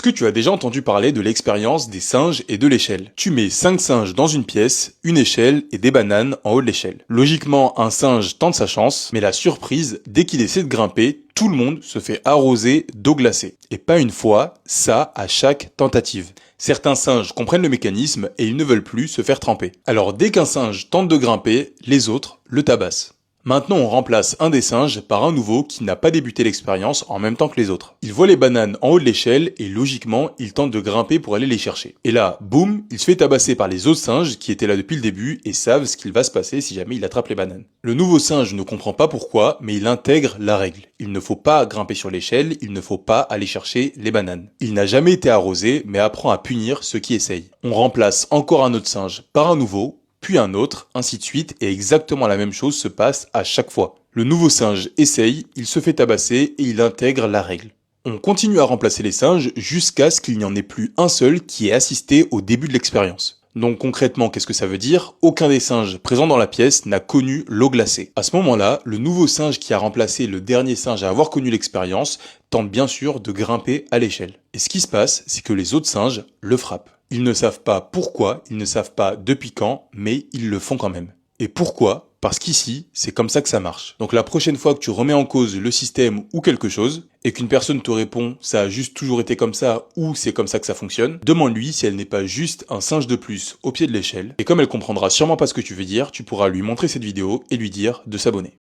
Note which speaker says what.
Speaker 1: Est-ce que tu as déjà entendu parler de l'expérience des singes et de l'échelle? Tu mets 5 singes dans une pièce, une échelle et des bananes en haut de l'échelle. Logiquement, un singe tente sa chance, mais la surprise, dès qu'il essaie de grimper, tout le monde se fait arroser d'eau glacée. Et pas une fois, ça à chaque tentative. Certains singes comprennent le mécanisme et ils ne veulent plus se faire tremper. Alors dès qu'un singe tente de grimper, les autres le tabassent. Maintenant, on remplace un des singes par un nouveau qui n'a pas débuté l'expérience en même temps que les autres. Il voit les bananes en haut de l'échelle et logiquement, il tente de grimper pour aller les chercher. Et là, boum, il se fait tabasser par les autres singes qui étaient là depuis le début et savent ce qu'il va se passer si jamais il attrape les bananes. Le nouveau singe ne comprend pas pourquoi, mais il intègre la règle. Il ne faut pas grimper sur l'échelle, il ne faut pas aller chercher les bananes. Il n'a jamais été arrosé, mais apprend à punir ceux qui essayent. On remplace encore un autre singe par un nouveau, puis un autre, ainsi de suite, et exactement la même chose se passe à chaque fois. Le nouveau singe essaye, il se fait tabasser et il intègre la règle. On continue à remplacer les singes jusqu'à ce qu'il n'y en ait plus un seul qui ait assisté au début de l'expérience. Donc concrètement, qu'est-ce que ça veut dire? Aucun des singes présents dans la pièce n'a connu l'eau glacée. À ce moment-là, le nouveau singe qui a remplacé le dernier singe à avoir connu l'expérience tente bien sûr de grimper à l'échelle. Et ce qui se passe, c'est que les autres singes le frappent. Ils ne savent pas pourquoi, ils ne savent pas depuis quand, mais ils le font quand même. Et pourquoi? Parce qu'ici, c'est comme ça que ça marche. Donc la prochaine fois que tu remets en cause le système ou quelque chose, et qu'une personne te répond ça a juste toujours été comme ça ou c'est comme ça que ça fonctionne, demande-lui si elle n'est pas juste un singe de plus au pied de l'échelle. Et comme elle comprendra sûrement pas ce que tu veux dire, tu pourras lui montrer cette vidéo et lui dire de s'abonner.